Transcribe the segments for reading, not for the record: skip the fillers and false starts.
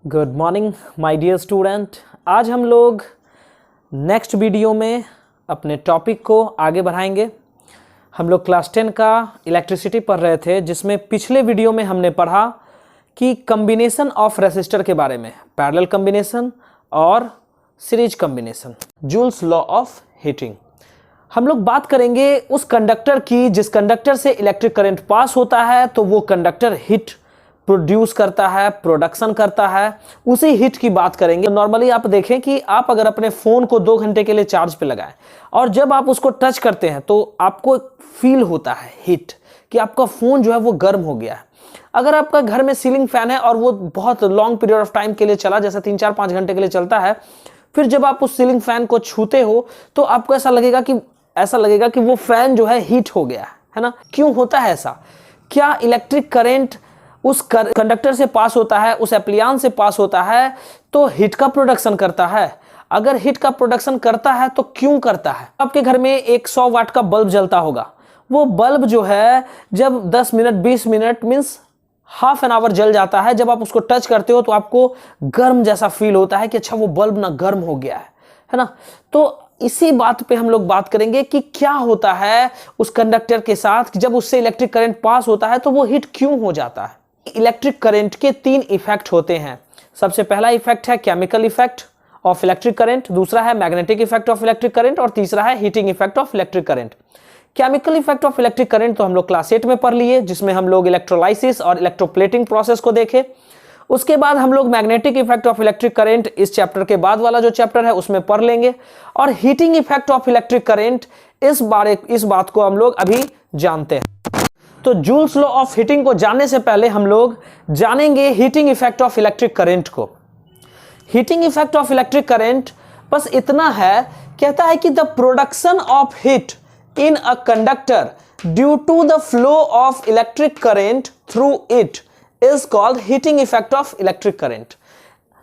Good morning my dear student. आज हम लोग नेक्स्ट वीडियो में अपने टॉपिक को आगे बढ़ाएंगे। हम लोग क्लास 10 का इलेक्ट्रिसिटी पढ़ रहे थे, जिसमें पिछले वीडियो में हमने पढ़ा कि कम्बिनेशन ऑफ रेसिस्टर के बारे में, पैरेलल कम्बिनेशन और series combination, joules law of heating. हम लोग बात करेंगे उस कंडक्टर की जिस कंडक्टर से इलेक्ट्रिक करंट पास होता है, तो वो कंडक्टर हीट प्रोड्यूस करता है, प्रोडक्शन करता है, उसी हीट की बात करेंगे। नॉर्मली आप देखें कि आप अगर अपने फ़ोन को 2 घंटे के लिए चार्ज पे लगाएं और जब आप उसको टच करते हैं तो आपको फील होता है हीट, कि आपका फ़ोन जो है वो गर्म हो गया है। अगर आपका घर में सीलिंग फैन है और वो बहुत लॉन्ग पीरियड ऑफ टाइम के लिए चला, जैसे 3, 4, 5 घंटे के लिए चलता है, फिर जब आप उस सीलिंग फैन को छूते हो तो आपको ऐसा लगेगा कि वो फैन जो है हीट हो गया है ना। क्यों होता है ऐसा? क्या इलेक्ट्रिक करंट उस कंडक्टर से पास होता है, उस एप्लियंस से पास होता है, तो हीट का प्रोडक्शन करता है? अगर हीट का प्रोडक्शन करता है तो क्यों करता है? आपके घर में एक 100 वाट का बल्ब जलता होगा। वो बल्ब जो है जब 10 minute 20 minute means half an hour जल जाता है, जब आप उसको टच करते हो तो आपको गर्म जैसा फील होता है कि अच्छा वो बल्ब ना गर्म हो गया है ना। तो इसी बात पे हम लोग बात करेंगे कि क्या होता है उस कंडक्टर के साथ, जब उससे इलेक्ट्रिक करंट पास होता है तो वो हीट क्यों हो जाता है। इलेक्ट्रिक करंट के 3 इफेक्ट होते हैं। सबसे पहला इफेक्ट है chemical effect of electric current, दूसरा है magnetic effect of electric current और तीसरा है heating effect of electric current. Chemical effect of electric current तो हम लोग क्लास 8 में पढ़ लिए, जिसमें हम लोग इलेक्ट्रोलाइसिस और इलेक्ट्रोप्लेटिंग प्रोसेस को देखे। उसके बाद हम लोग magnetic effect of electric current इस चैप्टर के बाद वाला जो चैप्टर है उसमें पढ़ लेंगे, और heating effect of electric current इस बात को हम लोग अभी जानते हैं। तो जूल्स लॉ ऑफ हीटिंग को जानने से पहले हम लोग जानेंगे heating effect of electric current को। Heating effect of electric current बस इतना है, कहता है कि the production of heat in a conductor due to the flow of electric current through it is called heating effect of electric current.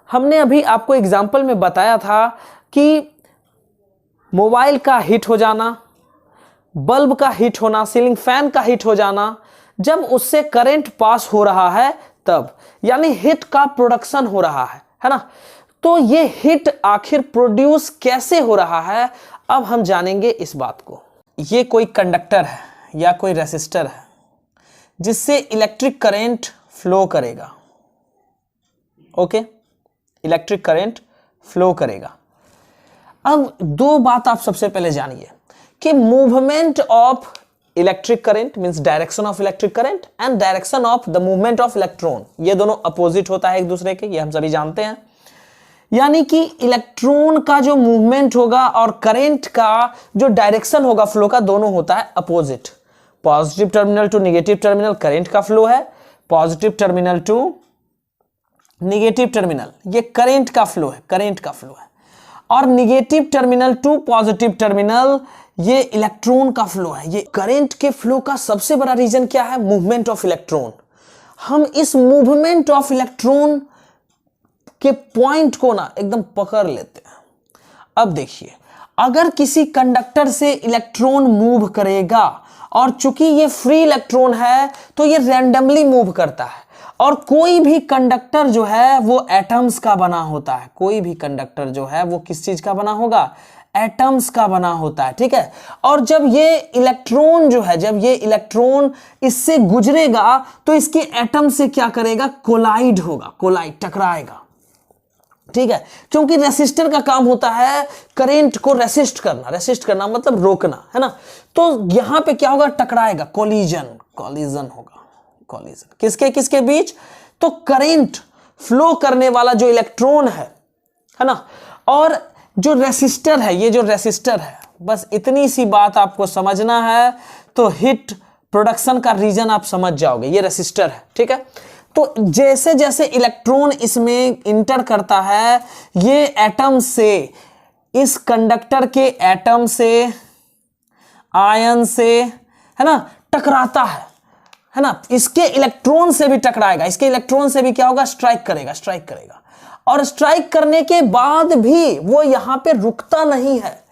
हमने अभी आपको एग्जाम्पल में बताया था कि मोबाइल का हीट हो जाना, बल्ब का हीट होना, सीलिंग फैन का हीट हो जाना, जब उससे करंट पास हो रहा है तब, यानी हीट का प्रोडक्शन हो रहा है ना। तो ये हीट आखिर प्रोड्यूस कैसे हो रहा है, अब हम जानेंगे इस बात को। ये कोई कंडक्टर है या कोई रेसिस्टर है जिससे इलेक्ट्रिक करंट फ्लो करेगा। ओके, इलेक्ट्रिक करंट फ्लो करेगा। अब 2 बात आप सबसे पहले जानिए कि movement of electric current means direction of electric current and direction of the movement of electron, ये दोनों अपोजिट होता है एक दूसरे के, ये हम सभी जानते हैं। यानी कि इलेक्ट्रॉन का जो मूवमेंट होगा और करंट का जो डायरेक्शन होगा फ्लो का, दोनों होता है opposite. Positive terminal to negative terminal current का फ्लो है, positive terminal to negative terminal ये करंट का फ्लो है, और negative terminal to positive terminal ये इलेक्ट्रॉन का फ्लो है। ये करंट के फ्लो का सबसे बड़ा रीजन क्या है? Movement of electron. हम इस मूवमेंट ऑफ इलेक्ट्रॉन के पॉइंट को ना एकदम पकड़ लेते हैं। अब देखिए, अगर किसी कंडक्टर से इलेक्ट्रॉन मूव करेगा, और चूंकि ये फ्री इलेक्ट्रॉन है तो ये रैंडमली मूव करता है, और कोई भी कंडक्टर जो है वो एटम्स का बना होता है। कोई भी कंडक्टर जो है वो किस चीज का बना होगा? एटम्स का बना होता है, ठीक है। और जब ये इलेक्ट्रॉन इससे गुजरेगा तो इसके एटम से क्या करेगा? कोलाइड होगा, टकराएगा, ठीक है। क्योंकि रेसिस्टर का काम होता है करंट को रेसिस्ट करना मतलब रोकना, है ना। तो यहां पे क्या होगा? टकराएगा, कोलिजन होगा। किसके बीच? तो करंट फ्लो करने वाला जो इलेक्ट्रॉन है ना, और जो रेसिस्टर है, ये जो रेसिस्टर है, बस इतनी सी बात आपको समझना है तो हीट प्रोडक्शन का रीजन आप समझ जाओगे। ये रेसिस्टर है, ठीक है। तो जैसे जैसे इलेक्ट्रॉन इसमें इंटर करता है, ये एटम से, इस कंडक्टर के एटम से, आयन से, है ना, टकराता है ना। इसके इलेक्ट्रॉन से भी टकराएगा, इसके इलेक्ट्रॉन से भी क्या होगा? स्ट्राइक करेगा। और स्ट्राइक करने के बाद भी वो यहां पे रुकता नहीं है,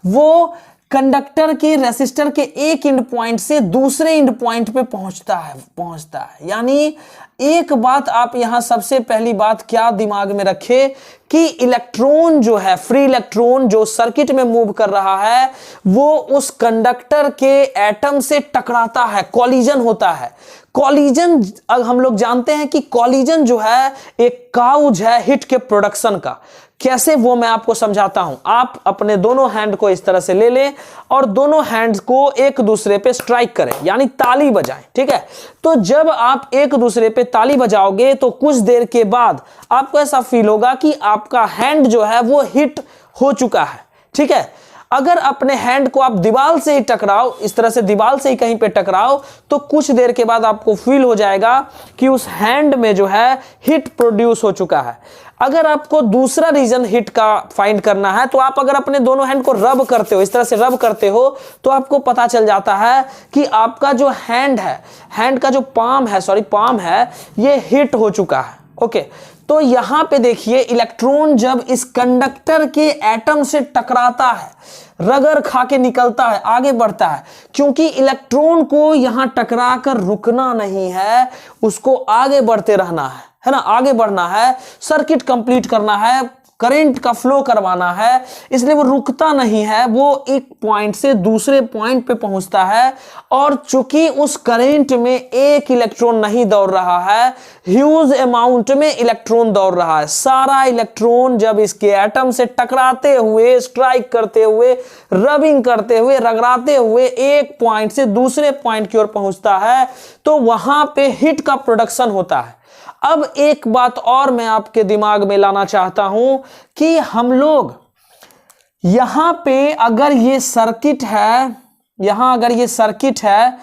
वो कंडक्टर के रेसिस्टर के एक एंड पॉइंट से दूसरे एंड पॉइंट पे पहुंचता है। यानी एक बात आप यहां सबसे पहली बात क्या दिमाग में रखें कि इलेक्ट्रॉन जो है, फ्री इलेक्ट्रॉन जो सर्किट में मूव कर रहा है, वो उस कंडक्टर के एटम से टकराता है, कॉलिजन होता है। कॉलिजन, अब हम लोग जानते हैं कि कॉलिजन जो है एक काउज है हिट के प्रोडक्शन का। कैसे, वो मैं आपको समझाता हूं। आप अपने दोनों हैंड को इस तरह से ले लें और दोनों हैंड्स को एक दूसरे पे स्ट्राइक करें, यानी ताली बजाएं, ठीक है। तो जब आप एक दूसरे पे ताली बजाओगे तो कुछ देर के बाद आपको ऐसा फील होगा कि आपका हैंड जो है वो हिट हो चुका है, ठीक है। अगर अपने हैंड को आप दीवार से ही टकराओ, इस तरह से दीवार से ही कहीं पे टकराओ, तो कुछ देर के बाद आपको फील हो जाएगा कि उस हैंड में जो है हिट प्रोड्यूस हो चुका है। अगर आपको दूसरा रीजन हिट का फाइंड करना है तो आप अगर अपने दोनों हैंड को रब करते हो, इस तरह से रब करते हो, तो आपको पता चल जाता है कि आपका जो हैंड है, हैंड का जो पाम है, ये हिट हो चुका है। ओके, तो यहां पे देखिए इलेक्ट्रॉन जब इस कंडक्टर के एटम से टकराता है, रगड़ खा के निकलता है, आगे बढ़ता है, क्योंकि इलेक्ट्रॉन को यहां टकरा कर रुकना नहीं है, उसको आगे बढ़ते रहना है ना, आगे बढ़ना है, सर्किट कंप्लीट करना है, करंट का फ्लो करवाना है, इसलिए वो रुकता नहीं है, वो एक पॉइंट से दूसरे पॉइंट पे पहुंचता है। और चूंकि उस करंट में एक इलेक्ट्रॉन नहीं दौड़ रहा है, ह्यूज अमाउंट में इलेक्ट्रॉन दौड़ रहा है। सारा इलेक्ट्रॉन जब इसके एटम से टकराते हुए, स्ट्राइक करते हुए, रबिंग करते हुए, रगड़ाते हुए एक पॉइंट से दूसरे पॉइंट की ओर पहुंचता है, तो वहां पे हिट का प्रोडक्शन होता है। अब एक बात और मैं आपके दिमाग में लाना चाहता हूं कि हम लोग यहां पे अगर ये सर्किट है, यहां अगर ये सर्किट है,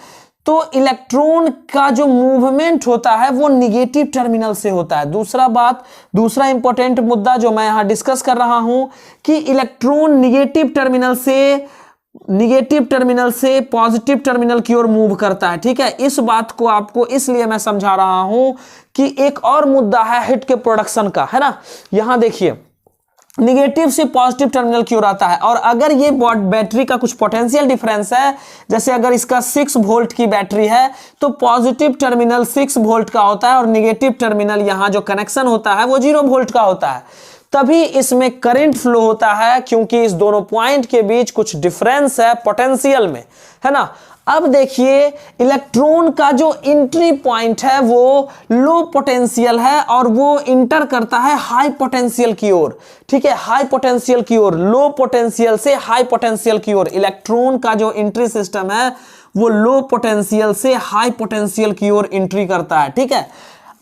तो इलेक्ट्रॉन का जो मूवमेंट होता है वो निगेटिव टर्मिनल से होता है। दूसरा इंपॉर्टेंट मुद्दा जो मैं यहां डिस्कस कर रहा हूं कि इलेक्ट्रॉन निगेटिव टर्मिनल से पॉजिटिव टर्मिनल की ओर मूव करता है, ठीक है। इस बात को आपको इसलिए मैं समझा रहा हूं कि एक और मुद्दा है हिट के प्रोडक्शन का, है ना। यहां देखिए निगेटिव से पॉजिटिव टर्मिनल की ओर आता है, और अगर ये बैटरी का कुछ पोटेंशियल डिफरेंस है, जैसे अगर इसका 6 वोल्ट की बैटरी है तो पॉजिटिव टर्मिनल 6 वोल्ट का होता है और निगेटिव टर्मिनल यहां जो कनेक्शन होता है वो 0 वोल्ट का होता है, तभी इसमें करंट फ्लो होता है, क्योंकि इस दोनों पॉइंट के बीच कुछ डिफरेंस है पोटेंशियल में, है ना। अब देखिए इलेक्ट्रॉन का जो एंट्री पॉइंट है वो लो पोटेंशियल है और वो इंटर करता है हाई पोटेंशियल की ओर, ठीक है, हाई पोटेंशियल की ओर, लो पोटेंशियल से हाई पोटेंशियल की ओर। इलेक्ट्रॉन का जो एंट्री सिस्टम है वो लो पोटेंशियल से हाई पोटेंशियल की ओर एंट्री करता है, ठीक है।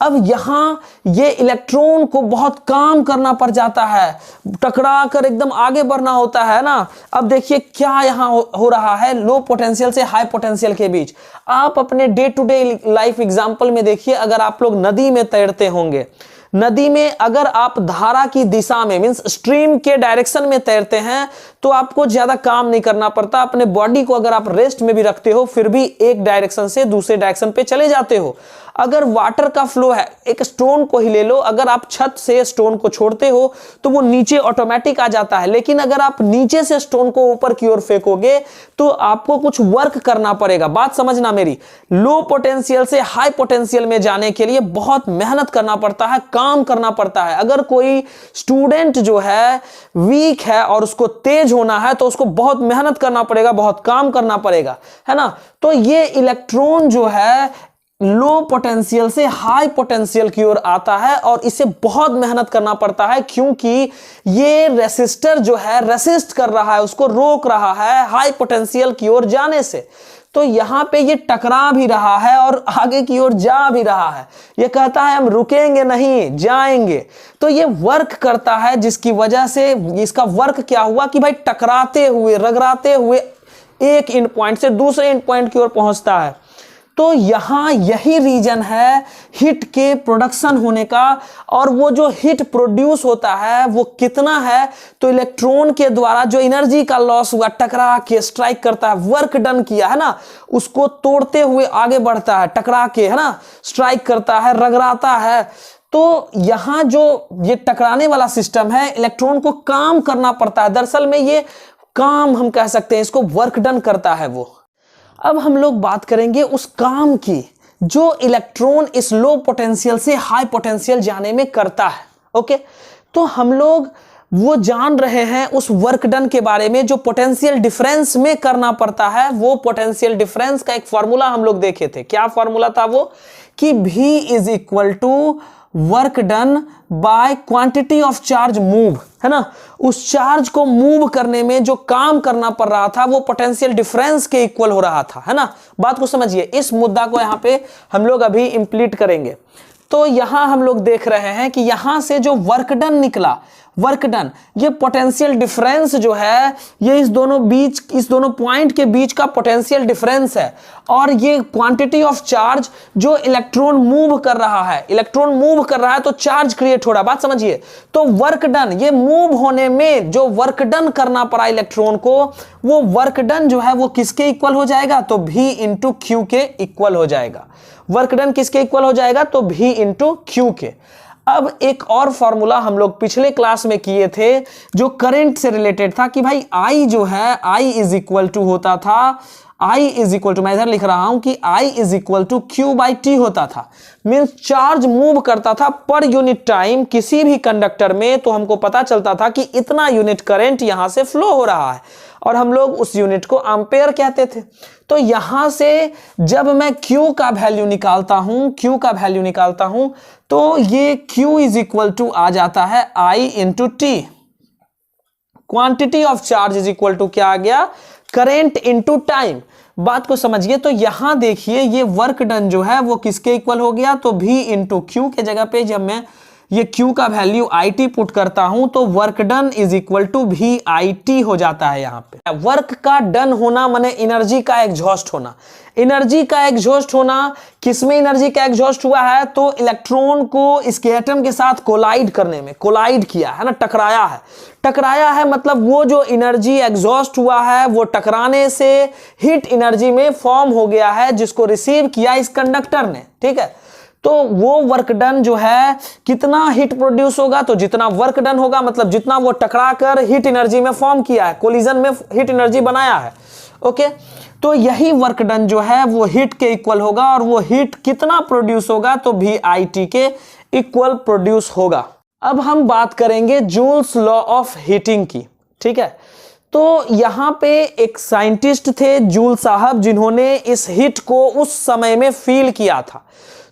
अब यहां ये इलेक्ट्रॉन को बहुत काम करना पड़ जाता है, टकरा कर एकदम आगे बढ़ना होता है ना। अब देखिए क्या यहां हो रहा है, लो पोटेंशियल से हाई पोटेंशियल के बीच। आप अपने day to day life example में देखिए, अगर आप लोग नदी में तैरते होंगे, नदी में अगर आप धारा की दिशा में मींस स्ट्रीम के डायरेक्शन में तैरते हैं तो आपको ज्यादा काम नहीं करना पड़ता। अपने बॉडी को अगर आप रेस्ट में भी रखते हो फिर भी एक डायरेक्शन से दूसरे डायरेक्शन पे चले जाते हो। अगर वाटर का फ्लो है, एक स्टोन को ही ले लो, अगर आप छत से स्टोन को छोड़ते हो तो वो नीचे ऑटोमेटिक आ जाता है, लेकिन अगर आप नीचे से स्टोन को ऊपर की ओर फेंकोगे तो आपको कुछ वर्क करना पड़ेगा। बात समझना मेरी, लो पोटेंशियल से हाई पोटेंशियल में जाने के लिए बहुत मेहनत करना पड़ता है, काम करना पड़ता है। अगर कोई स्टूडेंट जो है वीक है और उसको तेज होना है तो उसको बहुत मेहनत करना पड़ेगा, बहुत काम करना पड़ेगा, है ना। तो ये इलेक्ट्रॉन जो है लो पोटेंशियल से हाई पोटेंशियल की ओर आता है और इसे बहुत मेहनत करना पड़ता है, क्योंकि ये रेसिस्टर जो है रेसिस्ट कर रहा है, उसको रोक रहा है हाई पोटेंशियल की ओर जाने से। तो यहां पे ये टकरा भी रहा है और आगे की ओर जा भी रहा है। ये कहता है हम रुकेंगे नहीं, जाएंगे। तो ये वर्क करता है, जिसकी वजह से इसका वर्क क्या हुआ कि भाई टकराते हुए, रगड़ाते हुए एक एंड पॉइंट से दूसरे एंड पॉइंट की ओर पहुंचता है। तो यहां यही रीजन है हिट के प्रोडक्शन होने का। और वो जो हिट प्रोड्यूस होता है वो कितना है, तो इलेक्ट्रॉन के द्वारा जो एनर्जी का लॉस हुआ, टकरा के स्ट्राइक करता है, वर्क डन किया है ना, उसको तोड़ते हुए आगे बढ़ता है, टकरा के, है ना, स्ट्राइक करता है, रगड़ाता है। तो यहां जो ये टकराने वाला सिस्टम है, इलेक्ट्रॉन को काम करना पड़ता है। दरअसल में ये काम हम कह सकते हैं, इसको वर्क डन करता है वो। अब हम लोग बात करेंगे उस काम की जो इलेक्ट्रॉन इस लो पोटेंशियल से हाई पोटेंशियल जाने में करता है। ओके, तो हम लोग वो जान रहे हैं उस वर्क डन के बारे में जो पोटेंशियल डिफरेंस में करना पड़ता है। वो पोटेंशियल डिफरेंस का एक फॉर्मूला हम लोग देखे थे। क्या फॉर्मूला था वो? कि V is equal to work done by quantity of charge move, है ना। उस चार्ज को मूव करने में जो काम करना पड़ रहा था वो पोटेंशियल डिफरेंस के इक्वल हो रहा था, है ना। बात को समझिए। इस मुद्दा को यहां पे हम लोग अभी इंप्लीट करेंगे। तो यहां हम लोग देख रहे हैं कि यहां से जो वर्क डन निकला, वर्क डन, ये पोटेंशियल डिफरेंस जो है ये इस दोनों पॉइंट के बीच का पोटेंशियल डिफरेंस है। और ये क्वांटिटी ऑफ चार्ज जो इलेक्ट्रॉन मूव कर रहा है, इलेक्ट्रॉन मूव कर रहा है तो चार्ज क्रिएट हो रहा है। बात समझिए। तो वर्क डन, ये मूव होने में जो वर्क डन करना पड़ा इलेक्ट्रॉन को, वो वर्क डन जो है वो किसके इक्वल हो जाएगा? तो V इंटू क्यू के इक्वल हो जाएगा। वर्क डन किसके इक्वल हो जाएगा? तो V इंटू क्यू के। अब एक और फॉर्मूला हम लोग पिछले क्लास में किए थे जो करंट से रिलेटेड था कि भाई I जो है I इज इक्वल टू होता था, I इज इक्वल टू, मैं इधर लिख रहा हूं कि I is equal to Q by T होता था। मीन्स चार्ज मूव करता था पर यूनिट टाइम किसी भी कंडक्टर में, तो हमको पता चलता था कि इतना यूनिट करंट यहां से फ्लो हो रहा है और हम लोग उस यूनिट को एम्पेयर कहते थे। तो यहां से जब मैं Q का वैल्यू निकालता हूं, तो ये Q इज इक्वल टू आ जाता है I into T. Quantity of charge is equal to क्या आ गया? Current into time. बात को समझिए। तो यहां देखिए ये वर्क डन जो है वो किसके इक्वल हो गया? तो V इंटू क्यू के जगह पे जब मैं ये Q का वैल्यू IT पुट करता हूं तो work done is equal to VIT हो जाता है। यहां पे वर्क का डन होना माने एनर्जी का एग्जॉस्ट होना। एनर्जी का एग्जॉस्ट होना, किसमें एनर्जी का एग्जॉस्ट हुआ है? तो इलेक्ट्रॉन को इसके एटम के साथ कोलाइड करने में, कोलाइड किया है ना, टकराया है मतलब वो जो एनर्जी एग्जॉस्ट हुआ है वो टकराने से हीट एनर्जी में फॉर्म हो गया है, जिसको रिसीव किया इस कंडक्टर ने। ठीक है, तो वो वर्क डन जो है कितना हीट प्रोड्यूस होगा? तो जितना वर्क डन होगा मतलब जितना वो टकरा कर हीट एनर्जी में फॉर्म किया है, कोलिजन में हीट एनर्जी बनाया है। ओके, तो यही वर्क डन जो है वो हीट के इक्वल होगा और वो हीट कितना प्रोड्यूस होगा? तो VIT के इक्वल प्रोड्यूस होगा। अब हम बात करेंगे जूल्स लॉ ऑफ हीटिंग की। ठीक है, तो यहां पे एक साइंटिस्ट थे जूल साहब, जिन्होंने इस हीट को उस समय में फील किया था।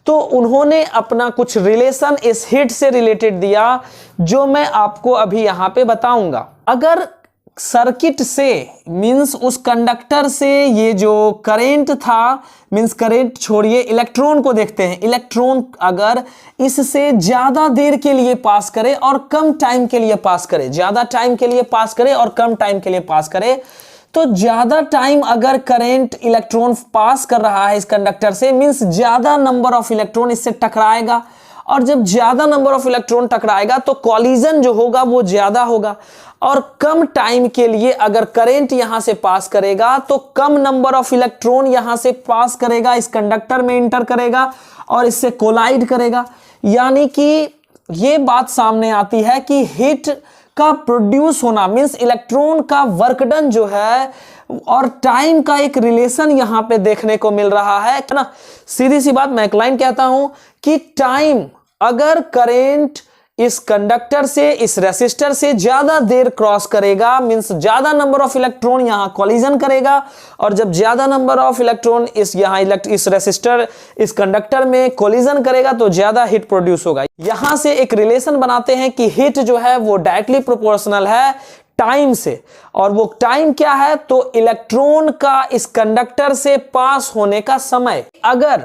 तो उन्होंने अपना कुछ रिलेशन इस हीट से रिलेटेड दिया जो मैं आपको अभी यहां पे बताऊंगा। अगर सर्किट से मींस उस कंडक्टर से ये जो करंट था, मींस करंट छोड़िए, इलेक्ट्रॉन को देखते हैं। इलेक्ट्रॉन अगर इससे ज्यादा देर के लिए पास करे और कम टाइम के लिए पास करे, ज्यादा टाइम के लिए पास करे और कम टाइम के लिए पास करे, तो ज्यादा टाइम अगर करंट इलेक्ट्रॉन पास कर रहा है इस कंडक्टर से, मींस ज्यादा नंबर ऑफ इलेक्ट्रॉन इससे टकराएगा। और जब ज्यादा नंबर ऑफ इलेक्ट्रॉन टकराएगा तो कॉलिजन जो होगा वो ज्यादा होगा। और कम टाइम के लिए अगर करंट यहां से पास करेगा तो कम नंबर ऑफ इलेक्ट्रॉन यहां से पास करेगा, इस कंडक्टर में इंटर करेगा और इससे कोलाइड करेगा। यानी कि ये बात सामने आती है कि हीट का प्रोड्यूस होना मींस इलेक्ट्रॉन का वर्क डन जो है और टाइम का एक रिलेशन यहां पे देखने को मिल रहा है ना। सीधी सी बात, मैं एक लाइन कहता हूं कि टाइम, अगर करंट इस कंडक्टर से, इस रेसिस्टर से ज्यादा देर क्रॉस करेगा, मींस ज्यादा नंबर ऑफ इलेक्ट्रॉन यहां कॉलिजन करेगा। और जब ज्यादा नंबर ऑफ इलेक्ट्रॉन इस रेसिस्टर, इस कंडक्टर में कॉलिजन करेगा तो ज्यादा हीट प्रोड्यूस होगा। यहां से एक रिलेशन बनाते हैं कि हीट जो है वो डायरेक्टली प्रोपोर्शनल है टाइम से। और वो टाइम क्या है? तो इलेक्ट्रॉन का इस कंडक्टर से पास होने का समय। अगर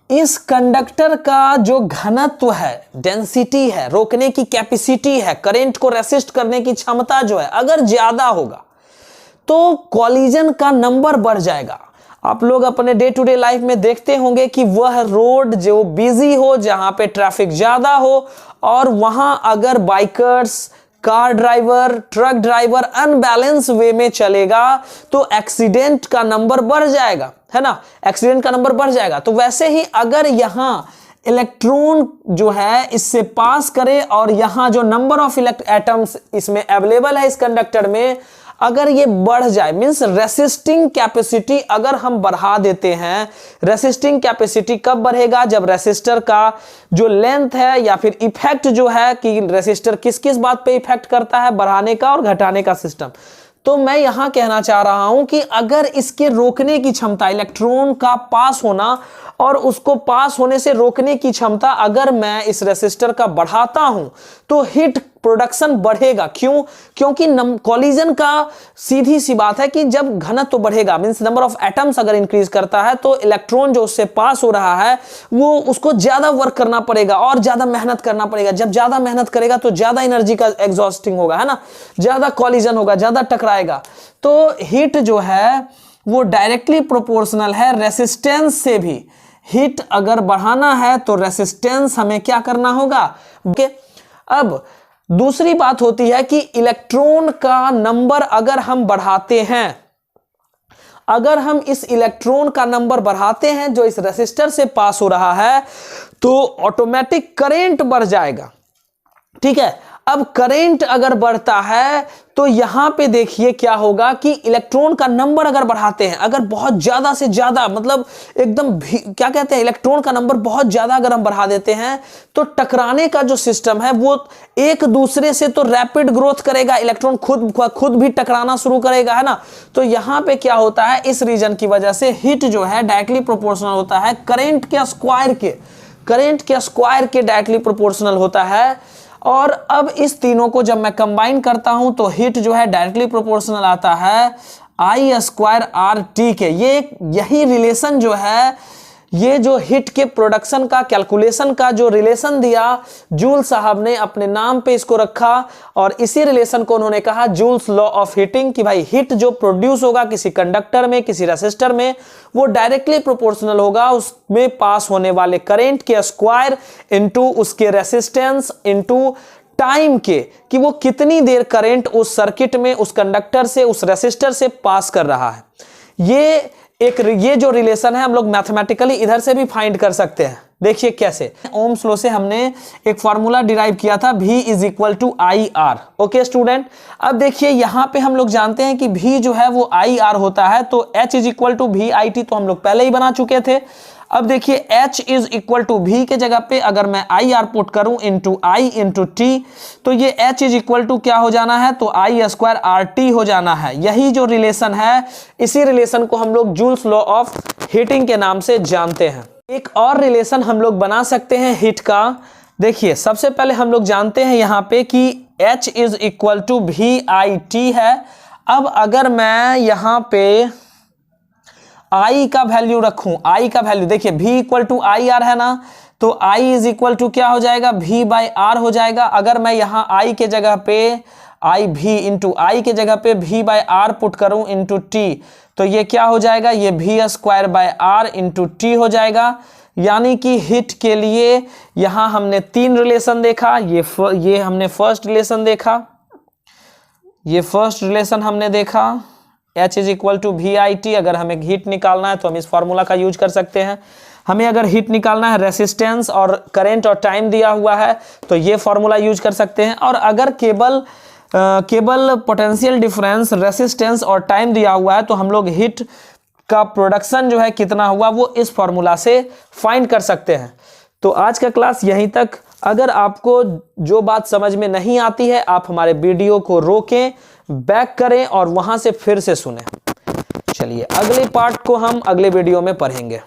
इस कंडक्टर का जो घनत्व है, डेंसिटी है, रोकने की कैपेसिटी है, करंट को रेसिस्ट करने की क्षमता जो है, अगर ज्यादा होगा तो कॉलिजन का नंबर बढ़ जाएगा। आप लोग अपने डे टू डे लाइफ में देखते होंगे कि वह रोड जो बिजी हो, जहां पे ट्रैफिक ज्यादा हो, और वहां अगर bikers, car driver, truck driver unbalance way में चलेगा तो एक्सीडेंट का नंबर बढ़ जाएगा, है ना, एक्सीडेंट का नंबर बढ़ जाएगा। तो वैसे ही अगर यहां इलेक्ट्रॉन जो है इससे पास करे और यहां जो नंबर ऑफ एटम्स इसमें अवेलेबल है इस कंडक्टर में, अगर ये बढ़ जाए, मींस रेसिस्टिंग कैपेसिटी अगर हम बढ़ा देते हैं, रेसिस्टिंग कैपेसिटी कब बढ़ेगा, जब रेसिस्टर का जो लेंथ है या फिर इफेक्ट जो है कि रेसिस्टर किस किस बात पे इफेक्ट करता है, बढ़ाने का और घटाने का सिस्टम। तो मैं यहां कहना चाह रहा हूं कि अगर इसके रोकने की क्षमता, इलेक्ट्रॉन का पास होना और उसको पास होने से रोकने की क्षमता अगर मैं इस रेसिस्टर का बढ़ाता हूं तो हीट प्रोडक्शन बढ़ेगा। क्यों? क्योंकि कॉलिजन का सीधी सी बात है कि जब घनत्व बढ़ेगा, मींस नंबर ऑफ एटम्स अगर इंक्रीज करता है तो इलेक्ट्रॉन जो उससे पास हो रहा है वो उसको ज्यादा वर्क करना पड़ेगा और ज्यादा मेहनत करना पड़ेगा। जब ज्यादा मेहनत करेगा तो ज्यादा एनर्जी का एग्जॉस्टिंग होगा, है ना, ज्यादा कॉलिजन होगा, ज्यादा टकराएगा। तो हीट जो है वो डायरेक्टली प्रोपोर्शनल है रेसिस्टेंस से भी। हीट अगर बढ़ाना है तो रेसिस्टेंस हमें क्या करना होगा। ओके, अब दूसरी बात होती है कि इलेक्ट्रॉन का नंबर अगर हम बढ़ाते हैं, अगर हम इस इलेक्ट्रॉन का नंबर बढ़ाते हैं जो इस रेसिस्टर से पास हो रहा है तो ऑटोमेटिक करंट बढ़ जाएगा। ठीक है, अब करंट अगर बढ़ता है तो यहां पे देखिए क्या होगा कि इलेक्ट्रॉन का नंबर अगर बढ़ाते हैं, अगर बहुत ज्यादा से ज्यादा, मतलब एकदम क्या कहते हैं, इलेक्ट्रॉन का नंबर बहुत ज्यादा अगर हम बढ़ा देते हैं तो टकराने का जो सिस्टम है वो एक दूसरे से तो रैपिड ग्रोथ करेगा, इलेक्ट्रॉन खुद भी टकराना शुरू करेगा, है ना। तो यहां पे क्या होता है, इस रीजन की वजह से हीट जो है डायरेक्टली प्रोपोर्शनल होता है करंट के स्क्वायर के, करंट के स्क्वायर के डायरेक्टली प्रोपोर्शनल होता है। और अब इस तीनों को जब मैं कंबाइन करता हूं तो हीट जो है डायरेक्टली प्रोपोर्शनल आता है I स्क्वायर आर टी के। यही रिलेशन जो है, ये जो हीट के प्रोडक्शन का कैलकुलेशन का जो रिलेशन दिया जूल साहब ने, अपने नाम पे इसको रखा और इसी रिलेशन को उन्होंने कहा जूल्स लॉ ऑफ हीटिंग, कि भाई हीट जो प्रोड्यूस होगा किसी कंडक्टर में, किसी रेसिस्टर में, वो डायरेक्टली प्रोपोर्शनल होगा उसमें पास होने वाले करंट के स्क्वायर इनटू उसके रेसिस्टेंस इनटू टाइम के, कि वो कितनी देर करंट उस सर्किट में, उस कंडक्टर से, उस रेसिस्टर से पास कर रहा है। ये जो रिलेशन है हम लोग मैथमेटिकली इधर से भी फाइंड कर सकते हैं। देखिए कैसे, ओम्स लॉ से हमने एक फॉर्मूला डिराइव किया था, V is equal to I R. Okay student, अब देखिए यहां पे हम लोग जानते हैं कि V जो है वो आई आर होता है, तो H is equal to V I T तो हम लोग पहले ही बना चुके थे। अब देखिए H is equal to V के जगह पे अगर मैं आई आर पुट करूं इंटू आई इंटू टी, तो ये H इज इक्वल टू क्या हो जाना है, तो आई स्क्वायर आर टी हो जाना है। यही जो रिलेशन है, इसी रिलेशन को हम लोग जूल्स लॉ ऑफ हीटिंग के नाम से जानते हैं। एक और रिलेशन हम लोग बना सकते हैं हीट का। देखिए सबसे पहले हम लोग जानते हैं यहाँ पे कि H is equal to V I T है। अब अगर मैं यहाँ पे I का वैल्यू रखूं, I का वैल्यू देखिए V equal to I R है ना, तो I इज इक्वल टू क्या हो जाएगा, V बाई आर हो जाएगा। अगर मैं यहाँ I के जगह पे आई V इंटू आई के जगह पे V बाई आर पुट करूं इंटू टी, तो ये क्या हो जाएगा, ये V square by R into T हो जाएगा। यानी कि हीट के लिए यहां हमने तीन रिलेशन देखा, ये हमने फर्स्ट रिलेशन देखा, ये फर्स्ट रिलेशन हमने देखा H is equal to V I T. अगर हमें हीट निकालना है तो हम इस फॉर्मूला का यूज कर सकते हैं। हमें अगर हीट निकालना है, रेसिस्टेंस और करंट और टाइम दिया हुआ है, तो ये फॉर्मूला यूज कर सकते हैं। और अगर केवल पोटेंशियल डिफरेंस, रेसिस्टेंस और टाइम दिया हुआ है, तो हम लोग हीट का प्रोडक्शन जो है कितना हुआ वो इस फॉर्मूला से फाइंड कर सकते हैं। तो आज का क्लास यहीं तक। अगर आपको जो बात समझ में नहीं आती है, आप हमारे वीडियो को रोकें, बैक करें और वहां से फिर से सुनें। चलिए अगले पार्ट को हम अगले वीडियो में पढ़ेंगे।